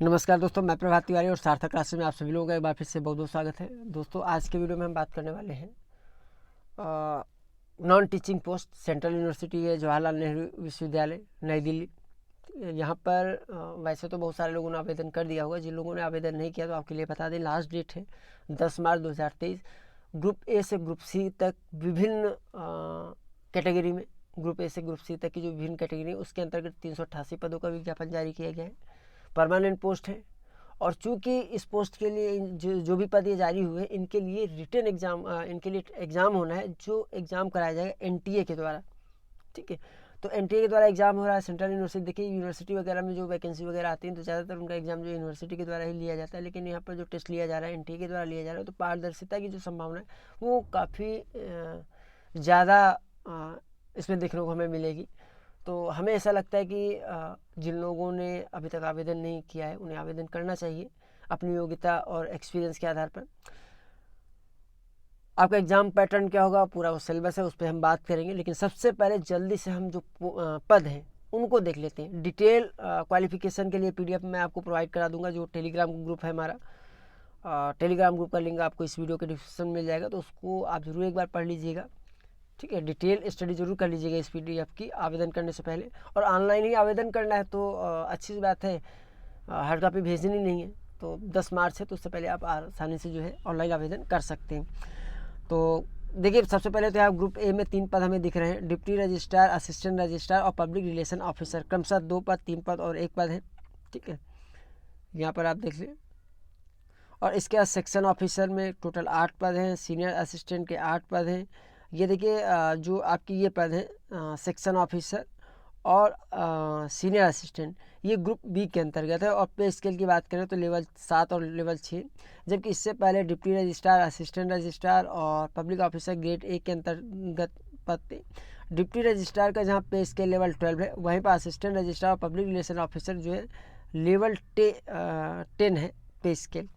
नमस्कार दोस्तों, मैं प्रभात तिवारी और सार्थक राशि में आप सभी लोगों का एक बार फिर से बहुत बहुत स्वागत है। दोस्तों, आज के वीडियो में हम बात करने वाले हैं non teaching post central university है जवाहरलाल नेहरू विश्वविद्यालय नई दिल्ली। यहाँ पर वैसे तो बहुत सारे लोगों ने आवेदन कर दिया होगा। जिन लोगों ने आवेदन नहीं किया तो आपके लिए बता दें, लास्ट डेट है 10 मार्च 2023। ग्रुप ए से ग्रुप सी तक विभिन्न कैटेगरी में, ग्रुप ए से ग्रुप सी तक की जो विभिन्न कैटेगरी है उसके अंतर्गत 388 पदों का विज्ञापन जारी किया गया है। परमानेंट पोस्ट है और चूंकि इस पोस्ट के लिए जो भी पद ये जारी हुए इनके लिए रिटन एग्जाम, इनके लिए एग्ज़ाम होना है, जो एग्ज़ाम कराया जाएगा एनटीए के द्वारा। ठीक है, तो एनटीए के द्वारा एग्जाम हो रहा है। सेंट्रल यूनिवर्सिटी, देखिए यूनिवर्सिटी वगैरह में जो वैकेंसी वगैरह आती है तो ज़्यादातर उनका एग्जाम जो यूनिवर्सिटी के द्वारा ही लिया जाता है, लेकिन यहाँ पर जो टेस्ट लिया जा रहा है एनटीए के द्वारा लिया जा रहा है, तो पारदर्शिता की जो संभावना है वो काफ़ी ज़्यादा इसमें देखने को हमें मिलेगी। तो हमें ऐसा लगता है कि जिन लोगों ने अभी तक आवेदन नहीं किया है उन्हें आवेदन करना चाहिए अपनी योग्यता और एक्सपीरियंस के आधार पर। आपका एग्ज़ाम पैटर्न क्या होगा, पूरा वो सिलेबस है, उस पर हम बात करेंगे। लेकिन सबसे पहले जल्दी से हम जो पद हैं उनको देख लेते हैं। डिटेल क्वालिफिकेशन के लिए पीडीएफ मैं आपको प्रोवाइड करा दूंगा, जो टेलीग्राम ग्रुप है हमारा। टेलीग्राम ग्रुप का लिंक आपको इस वीडियो के डिस्क्रिप्शन में मिल जाएगा, तो उसको आप ज़रूर एक बार पढ़ लीजिएगा। ठीक है, डिटेल स्टडी जरूर कर लीजिएगा इस पीडीएफ की आवेदन करने से पहले। और ऑनलाइन ही आवेदन करना है तो अच्छी सी बात है, हार्ड कॉपी भेजनी नहीं है। तो 10 मार्च है तो उससे पहले आप आसानी से जो है ऑनलाइन आवेदन कर सकते हैं। तो देखिए, सबसे पहले तो यहाँ ग्रुप ए में 3 पद हमें दिख रहे हैं, डिप्टी रजिस्ट्रार, असिस्टेंट रजिस्ट्रार और पब्लिक रिलेशन ऑफिसर। क्रमशः 2 पद, 3 पद और 1 पद है। ठीक है, यहाँ पर आप देख लें। और इसके बाद सेक्शन ऑफिसर में टोटल 8 पद हैं, सीनियर असिस्टेंट के 8 पद हैं। ये देखिए, जो आपकी ये पद है सेक्शन ऑफिसर और सीनियर असिस्टेंट, ये ग्रुप बी के अंतर्गत है। और पे स्केल की बात करें तो लेवल 7 और लेवल 6, जबकि इससे पहले डिप्टी रजिस्ट्रार, असिस्टेंट रजिस्ट्रार और पब्लिक ऑफिसर ग्रेड ए के अंतर्गत पद थे। डिप्टी रजिस्ट्रार का जहाँ पे स्केल लेवल 12 है, वहीं पर असिस्टेंट रजिस्ट्रार और पब्लिक रिलेशन ऑफिसर जो है लेवल 10 है पे स्केल।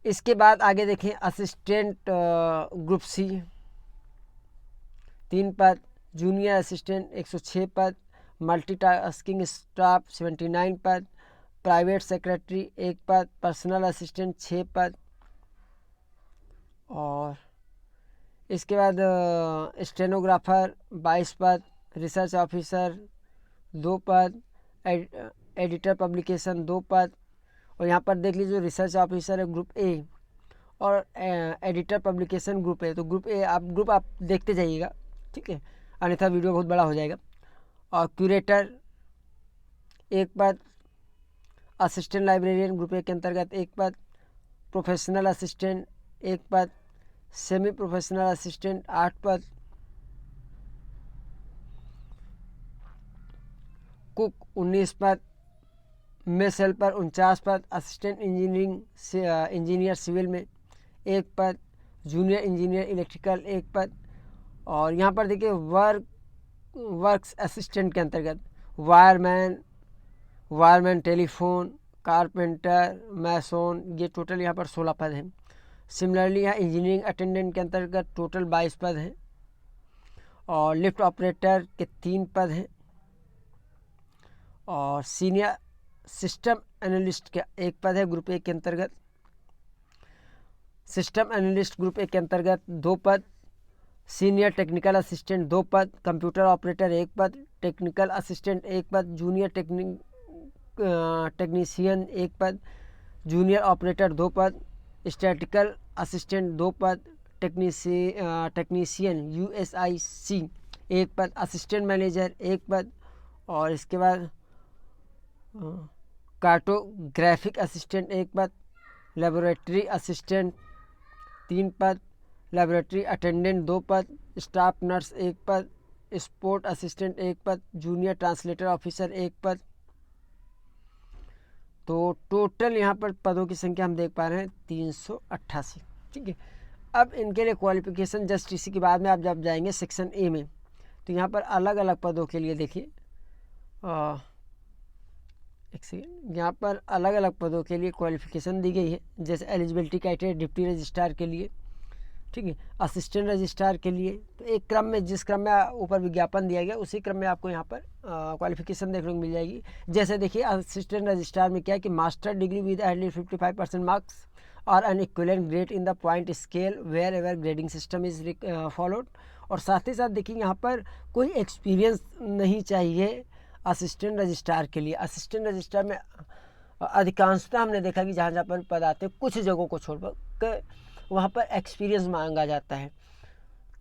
इसके बाद आगे देखें, असिस्टेंट ग्रुप सी 3 पद, जूनियर असिस्टेंट 106 पद, मल्टीटास्किंग स्टाफ 79 पद, प्राइवेट सेक्रेटरी 1 पद, पर्सनल असिस्टेंट 6 पद। और इसके बाद स्टेनोग्राफर 22 पद, रिसर्च ऑफिसर 2 पद, एडिटर पब्लिकेशन 2 पद। और यहाँ पर देख लीजिए, रिसर्च ऑफिसर है ग्रुप ए और एडिटर पब्लिकेशन ग्रुप ए। तो ग्रुप आप देखते जाइएगा, ठीक है, अन्यथा वीडियो बहुत बड़ा हो जाएगा। और क्यूरेटर 1 पद, असिस्टेंट लाइब्रेरियन ग्रुप ए के अंतर्गत 1 पद, प्रोफेशनल असिस्टेंट 1 पद, सेमी प्रोफेशनल असिस्टेंट 8 पद, कुक 19 पद, मेस हेल्पर 49 पद, असिस्टेंट इंजीनियर सिविल में 1 पद, जूनियर इंजीनियर इलेक्ट्रिकल 1 पद। और यहाँ पर देखिए, वर्क्स असिस्टेंट के अंतर्गत वायरमैन टेलीफोन, कारपेंटर, मैसोन, ये टोटल यहाँ पर 16 पद हैं। सिमिलरली यहाँ इंजीनियरिंग अटेंडेंट के अंतर्गत टोटल 22 पद हैं। और लिफ्ट ऑपरेटर के 3 पद हैं। और सीनियर सिस्टम एनालिस्ट का 1 पद है ग्रुप ए के अंतर्गत। सिस्टम एनालिस्ट ग्रुप ए के अंतर्गत 2 पद, सीनियर टेक्निकल असिस्टेंट 2 पद, कंप्यूटर ऑपरेटर 1 पद, टेक्निकल असिस्टेंट 1 पद, जूनियर टेक्नीशियन 1 पद, जूनियर ऑपरेटर 2 पद, स्टैटिकल असिस्टेंट 2 पद, टेक्नीशियन USIC 1 पद, असिस्टेंट मैनेजर 1 पद। और इसके बाद कार्टोग्राफिक असिस्टेंट 1 पद, लेबोरेटरी असिस्टेंट 3 पद, लेबोरेटरी अटेंडेंट 2 पद, स्टाफ नर्स 1 पद, स्पोर्ट असिस्टेंट 1 पद, जूनियर ट्रांसलेटर ऑफिसर 1 पद। तो टोटल यहाँ पर पदों की संख्या हम देख पा रहे हैं 388। ठीक है, अब इनके लिए क्वालिफिकेशन जस्ट इसी के बाद में आप जब जाएंगे सेक्शन ए में, तो यहाँ पर अलग अलग पदों के लिए देखिए, एक सेकेंड, यहाँ पर अलग अलग पदों के लिए क्वालिफिकेशन दी गई है। जैसे एलिजिबिलिटी क्राइटेरिया डिप्टी रजिस्ट्रार के लिए ठीक है। असिस्टेंट रजिस्ट्रार के लिए तो एक क्रम में, जिस क्रम में ऊपर विज्ञापन दिया गया उसी क्रम में आपको यहाँ पर क्वालिफिकेशन देखने को मिल जाएगी। जैसे देखिए असिस्टेंट रजिस्ट्रार में क्या है कि master degree with at least 55% marks और an equivalent grade in the point scale wherever grading system is followed. और साथ ही साथ देखिए यहाँ पर कोई एक्सपीरियंस नहीं चाहिए असिस्टेंट रजिस्ट्रार के लिए। असिस्टेंट रजिस्ट्रार में अधिकांशतः हमने देखा कि जहाँ जहाँ पर पद आते हैं कुछ जगहों को छोड़कर वहाँ पर एक्सपीरियंस मांगा जाता है।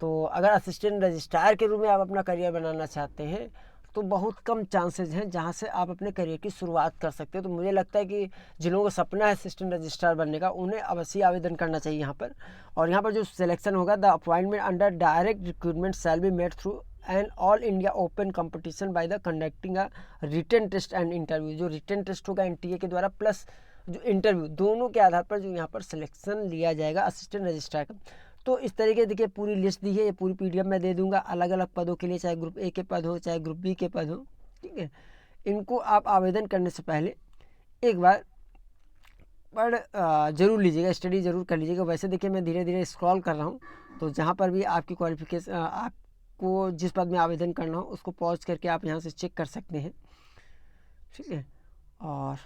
तो अगर असिस्टेंट रजिस्ट्रार के रूप में आप अपना करियर बनाना चाहते हैं तो बहुत कम चांसेस हैं जहाँ से आप अपने करियर की शुरुआत कर सकते हो। तो मुझे लगता है कि जिन लोगों को सपना है असिस्टेंट रजिस्ट्रार बनने का उन्हें अवश्य आवेदन करना चाहिए यहाँ पर। और यहाँ पर जो सिलेक्शन होगा, the appointment under direct recruitment shall be made through and all India open competition by the conducting a written test and interview. जो रिटन टेस्ट होगा NTA के द्वारा प्लस जो इंटरव्यू, दोनों के आधार पर जो यहाँ पर सिलेक्शन लिया जाएगा असिस्टेंट रजिस्ट्रार का। तो इस तरीके देखिए पूरी लिस्ट दी है, ये पूरी PDF में दे दूंगा अलग अलग पदों के लिए, चाहे ग्रुप A के पद हो चाहे ग्रुप B के पद हो, ठीक है। इनको आप आवेदन करने से पहले एक बार पढ़ जरूर लीजिएगा, स्टडी जरूर कर लीजिएगा। वैसे देखिए मैं धीरे धीरे स्क्रॉल कर रहा हूँ, तो जहाँ पर भी आपकी क्वालिफिकेशन, आपको जिस पद में आवेदन करना हो उसको पॉज करके आप यहाँ से चेक कर सकते हैं, ठीक है। और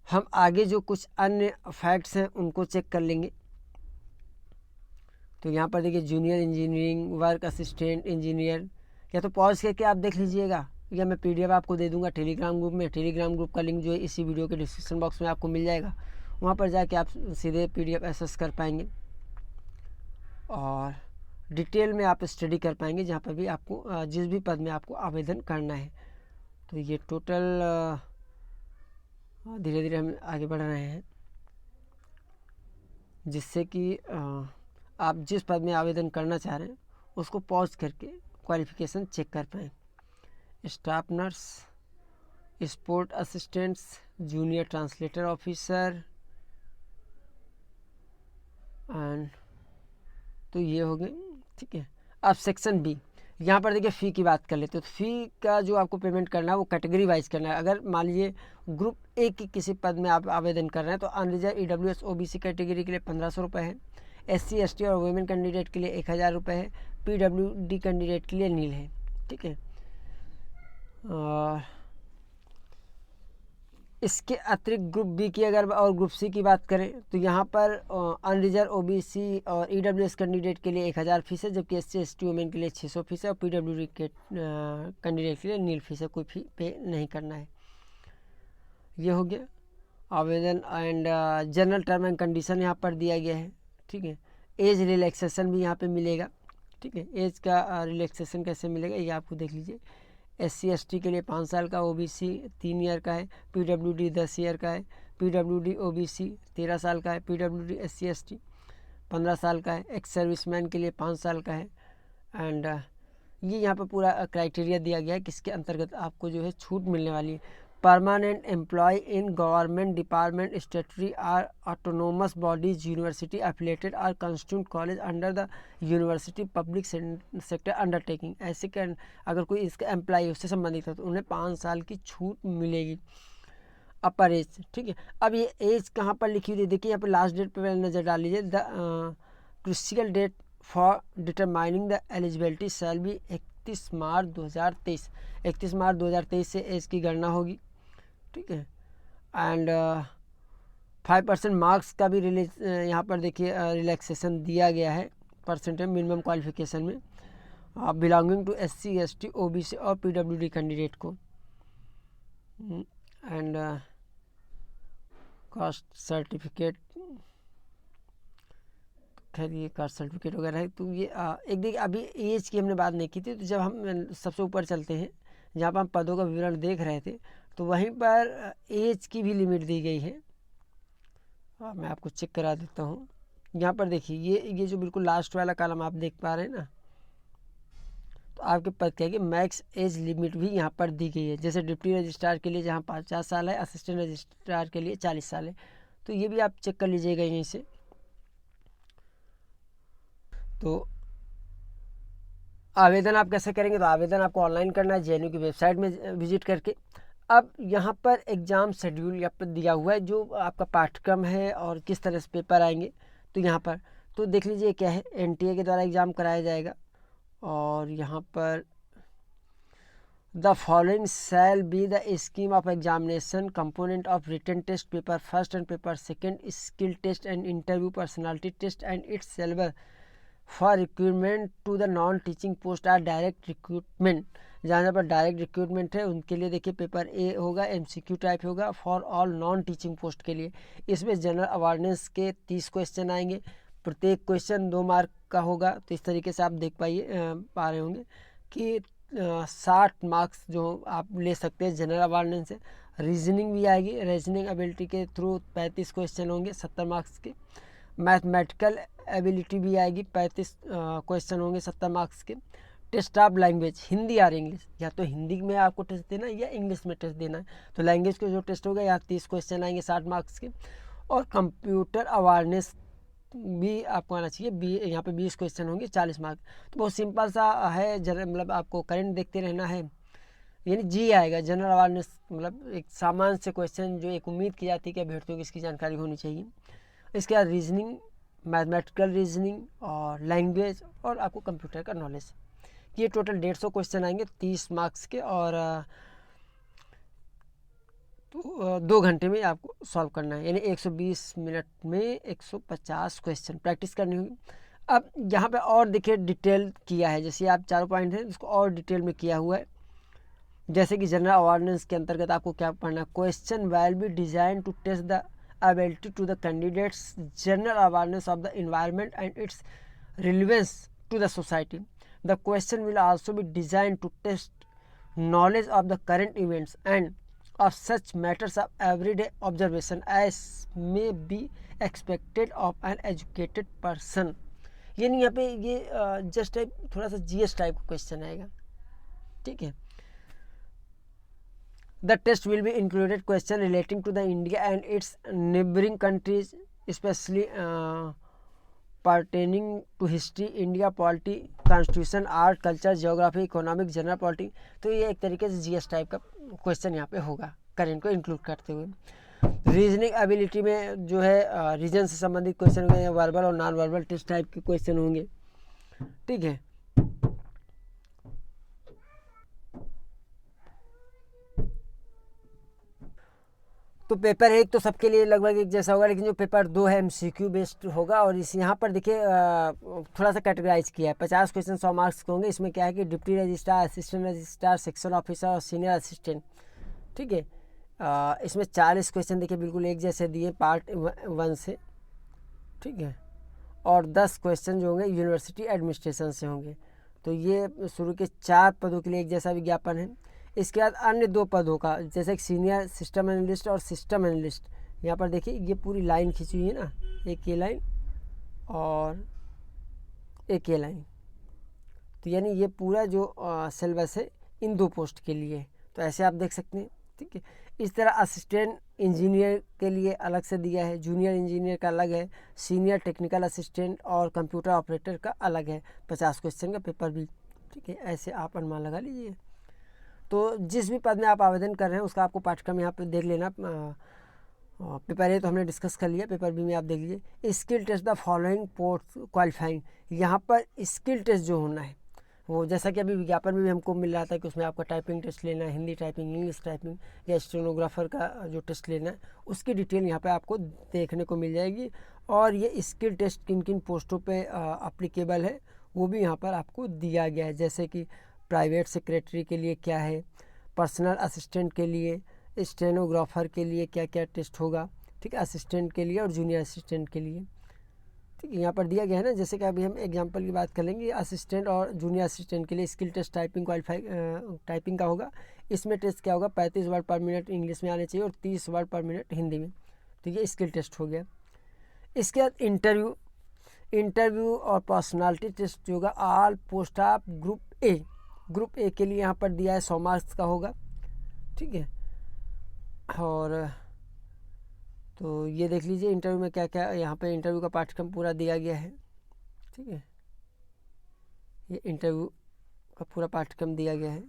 हम आगे जो कुछ अन्य फैक्ट्स हैं उनको चेक कर लेंगे। तो यहाँ पर देखिए junior engineering work assistant engineer, या तो पॉज करके आप देख लीजिएगा या मैं PDF आपको दे दूंगा टेलीग्राम ग्रुप में। टेलीग्राम ग्रुप का लिंक जो है इसी वीडियो के डिस्क्रिप्शन बॉक्स में आपको मिल जाएगा, वहाँ पर जाके आप सीधे PDF एक्सेस कर पाएंगे और डिटेल में आप स्टडी कर पाएंगे जहाँ पर भी आपको जिस भी पद में आपको आवेदन करना है। तो ये टोटल धीरे धीरे हम आगे बढ़ रहे हैं जिससे कि आप जिस पद में आवेदन करना चाह रहे हैं उसको पॉज करके क्वालिफिकेशन चेक कर पाएँ। Staff nurse, sport assistants, junior translator officer and तो ये हो गए, ठीक है। अब सेक्शन B, यहाँ पर देखिए फ़ी की बात कर लेते हैं। तो फ़ी का जो आपको पेमेंट करना है वो कैटेगरी वाइज करना है। अगर मान लीजिए ग्रुप A की किसी पद में आप आवेदन कर रहे हैं तो अनरिजर्व EWS OBC कैटेगरी के लिए 1500 रुपये है, SC ST और वुमेन कैंडिडेट के लिए 1000 रुपये है, PWD कैंडिडेट के लिए नील है, ठीक है। और इसके अतिरिक्त ग्रुप B की अगर और ग्रुप C की बात करें तो यहाँ पर अनरिजर्व OBC और EWS कैंडिडेट के लिए 1000 फीस है, जबकि SC ST वुमेन के लिए 600 फीस है और PWD के कैंडिडेट के लिए नील फीस है, कोई फी पे नहीं करना है। ये हो गया आवेदन and general term and condition यहाँ पर दिया गया है, ठीक है। एज रिलैक्सेशन भी यहाँ पे मिलेगा, ठीक है। एज का रिलैक्सेशन कैसे मिलेगा ये आपको देख लीजिए। SC ST के लिए 5 साल का, OBC 3 ईयर का है, PWD 10 ईयर का है, PWD OBC 13 साल का है, PWD SC ST 15 साल का है, एक्स सर्विसमैन के लिए 5 साल का है। एंड ये यहाँ पर पूरा क्राइटेरिया दिया गया है किसके अंतर्गत आपको जो है छूट मिलने वाली है। Permanent employ in government department statutory or autonomous bodies university affiliated or constituent college under the university public sector undertaking. ऐसे के अगर कोई इसका एम्प्लॉय उससे संबंधित है तो उन्हें 5 साल की छूट मिलेगी। अपर एज, ठीक है। अब ये एज कहाँ पर लिखी हुई है देखिए, यहाँ पर लास्ट डेट पर नज़र डाल लीजिए। The crucial date for determining the eligibility shall be 31 March 2023। 31 March 2023 से एज की गणना होगी, ठीक है। एंड 5% मार्क्स का भी यहाँ पर देखिए रिलैक्सेशन दिया गया है परसेंटेज मिनिमम क्वालिफिकेशन में belonging to SC ST OBC और PWD कैंडिडेट को। एंड कास्ट सर्टिफिकेट, खैर ये कास्ट सर्टिफिकेट वगैरह है। तो ये एक देखिए अभी एज की हमने बात नहीं की थी, तो जब हम सबसे ऊपर चलते हैं जहाँ पर हम पदों का विवरण देख रहे थे तो वहीं पर एज की भी लिमिट दी गई है। मैं आपको चेक करा देता हूँ। यहाँ पर देखिए ये जो बिल्कुल लास्ट वाला कॉलम आप देख पा रहे हैं ना, तो आपके पद क्या है कि मैक्स एज लिमिट भी यहाँ पर दी गई है। जैसे डिप्टी रजिस्ट्रार के लिए जहाँ 50 साल है, असिस्टेंट रजिस्ट्रार के लिए 40 साल है। तो ये भी आप चेक कर लीजिएगा यहीं से। तो आवेदन आप कैसे करेंगे, तो आवेदन आपको ऑनलाइन करना है JNU की वेबसाइट में विजिट करके। अब यहाँ पर एग्ज़ाम शेड्यूल यहाँ पर दिया हुआ है जो आपका पाठ्यक्रम है और किस तरह से पेपर आएंगे। तो यहाँ पर तो देख लीजिए क्या है, NTA के द्वारा एग्ज़ाम कराया जाएगा। और यहाँ पर the following shall be the scheme of examination component of written test, paper first and paper second, skill test and interview, personality test and its syllabus for recruitment to the non teaching post or direct recruitment. जहाँ पर direct recruitment है उनके लिए देखिए paper A होगा, MCQ type होगा for all non teaching post के लिए। इसमें जनरल अवेयरनेस के 30 क्वेश्चन आएंगे, प्रत्येक क्वेश्चन 2 मार्क का होगा। तो इस तरीके से आप देख पा रहे होंगे कि 60 मार्क्स जो आप ले सकते हैं जनरल अवेयरनेस से। रीजनिंग भी आएगी, रीजनिंग एबिलिटी के थ्रू 35 क्वेश्चन होंगे 70 मार्क्स के। मैथमेटिकल एबिलिटी भी आएगी, 35 क्वेश्चन होंगे 70 मार्क्स के। टेस्ट ऑफ लैंग्वेज, हिंदी और इंग्लिश, या तो हिंदी में आपको टेस्ट देना है या इंग्लिश में टेस्ट देना है। तो लैंग्वेज के जो टेस्ट होगा यहाँ 30 क्वेश्चन आएंगे 60 मार्क्स के। और कंप्यूटर अवेयरनेस भी आपको आना चाहिए, यहाँ पे 20 क्वेश्चन होंगे 40 मार्क। तो बहुत सिंपल सा है, मतलब आपको करंट देखते रहना है, यानी जी आएगा जनरल अवेयरनेस, मतलब एक सामान्य से क्वेश्चन जो एक उम्मीद की जाती है कि अभ्यर्थियों की इसकी जानकारी होनी चाहिए। इसके बाद रीजनिंग, मैथमेटिकल रीजनिंग और लैंग्वेज और आपको कंप्यूटर का नॉलेज। ये टोटल 150 क्वेश्चन आएंगे 30 मार्क्स के। और 2 घंटे में आपको सॉल्व करना है, यानी 120 मिनट में 150 क्वेश्चन प्रैक्टिस करनी होगी। अब यहाँ पे और देखिए डिटेल किया है, जैसे आप चारों पॉइंट हैं इसको और डिटेल में किया हुआ है। जैसे कि जनरल अवेयरनेस के अंतर्गत आपको क्या पढ़ना है, question will be design to test the ability to the candidates general awareness of the environment and its relevance to the society. The question will also be designed to test knowledge of the current events and of such matters of everyday observation as may be expected of an educated person. यानी यहाँ पे ये just type थोड़ा सा GS type का question आएगा, ठीक है। The test will be included question relating to the India and its neighboring countries, especially pertaining to history, India, polity, constitution, art, culture, geography, economic, general polity। तो ये एक तरीके से GS टाइप का क्वेश्चन यहाँ पे होगा, करेंट को इंक्लूड करते हुए। रीजनिंग एबिलिटी में जो है रीजन से संबंधित क्वेश्चन होंगे, वर्बल और नॉन वर्बल टेस्ट टाइप के क्वेश्चन होंगे, ठीक है। तो पेपर 1 तो सबके लिए लगभग एक जैसा होगा, लेकिन जो पेपर 2 है MCQ बेस्ड होगा। और इस यहाँ पर देखिए थोड़ा सा कैटेगराइज किया है, 50 क्वेश्चन 100 मार्क्स के होंगे। इसमें क्या है कि deputy registrar, assistant registrar, section officer और सीनियर असिस्टेंट, ठीक है। इसमें 40 क्वेश्चन देखिए बिल्कुल एक जैसे दिए पार्ट 1 से, ठीक है। और 10 क्वेश्चन जो होंगे यूनिवर्सिटी एडमिनिस्ट्रेशन से होंगे। तो ये शुरू के 4 पदों के लिए एक जैसा विज्ञापन है। इसके बाद अन्य 2 पदों का, जैसे कि सीनियर सिस्टम एनालिस्ट और सिस्टम एनालिस्ट, यहाँ पर देखिए ये पूरी लाइन खींची हुई है ना, एक ये लाइन और एक ये लाइन। तो यानी ये पूरा जो सिलेबस है इन 2 पोस्ट के लिए, तो ऐसे आप देख सकते हैं, ठीक है। इस तरह असिस्टेंट इंजीनियर के लिए अलग से दिया है, जूनियर इंजीनियर का अलग है, सीनियर टेक्निकल असिस्टेंट और कंप्यूटर ऑपरेटर का अलग है, 50 क्वेश्चन का पेपर भी, ठीक है। ऐसे आप अनुमान लगा लीजिए। तो जिस भी पद में आप आवेदन कर रहे हैं उसका आपको पाठ्यक्रम यहाँ पे देख लेना। पेपर ए तो हमने डिस्कस कर लिया, पेपर बी में आप देख लीजिए। Skill test the following post qualifying, यहाँ पर स्किल टेस्ट जो होना है वो, जैसा कि अभी विज्ञापन में भी हमको मिल रहा था कि उसमें आपका टाइपिंग टेस्ट लेना है, हिंदी टाइपिंग, इंग्लिश टाइपिंग या स्टेनोग्राफर का जो टेस्ट लेना है, उसकी डिटेल यहाँ पे आपको देखने को मिल जाएगी। और ये स्किल टेस्ट किन किन पोस्टों पे अप्लीकेबल है वो भी यहाँ पर आपको दिया गया है, जैसे कि प्राइवेट सेक्रेटरी के लिए क्या है, पर्सनल असिस्टेंट के लिए, स्टेनोग्राफर के लिए क्या क्या टेस्ट होगा, ठीक है, असिस्टेंट के लिए और जूनियर असिस्टेंट के लिए, ठीक है। यहाँ पर दिया गया है ना, जैसे कि अभी हम एग्जांपल की बात कर लेंगे, असिस्टेंट और जूनियर असिस्टेंट के लिए स्किल टेस्ट टाइपिंग टाइपिंग का होगा। इसमें टेस्ट क्या होगा, 35 वर्ड पर मिनट इंग्लिश में आने चाहिए और 30 वर्ड पर मिनट हिंदी में, ठीक है, स्किल टेस्ट हो गया। इसके बाद इंटरव्यू और पर्सनालिटी टेस्ट जो होगा all post of group A के लिए यहाँ पर दिया है 100 मार्क्स का होगा, ठीक है। और तो ये देख लीजिए इंटरव्यू में क्या क्या, यहाँ पे इंटरव्यू का पाठ्यक्रम पूरा दिया गया है, ठीक है। ये इंटरव्यू का पूरा पाठ्यक्रम दिया गया है।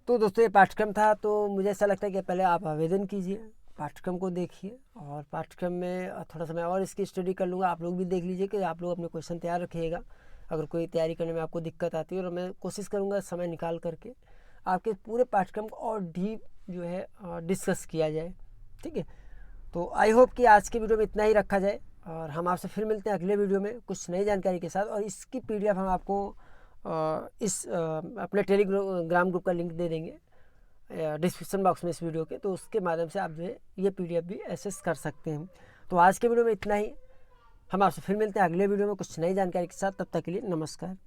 तो दोस्तों ये पाठ्यक्रम था, तो मुझे ऐसा लगता है कि पहले आप आवेदन कीजिए, पाठ्यक्रम को देखिए और पाठ्यक्रम में थोड़ा सा मैं और इसकी स्टडी कर लूँगा। आप लोग भी देख लीजिए कि आप लोग अपने क्वेश्चन तैयार रखिएगा। अगर कोई तैयारी करने में आपको दिक्कत आती है और मैं कोशिश करूँगा समय निकाल करके आपके पूरे पाठ्यक्रम को और डीप जो है डिस्कस किया जाए। ठीक है, तो आई होप कि आज के वीडियो में इतना ही रखा जाए और हम आपसे फिर मिलते हैं अगले वीडियो में कुछ नई जानकारी के साथ। और इसकी PDF हम आपको अपने टेलीग्राम ग्रुप का लिंक दे देंगे डिस्क्रिप्शन बॉक्स में इस वीडियो के, तो उसके माध्यम से आप जो है ये PDF भी एक्सेस कर सकते हैं। तो आज के वीडियो में इतना ही, हम आपसे फिर मिलते हैं अगले वीडियो में कुछ नई जानकारी के साथ। तब तक के लिए नमस्कार।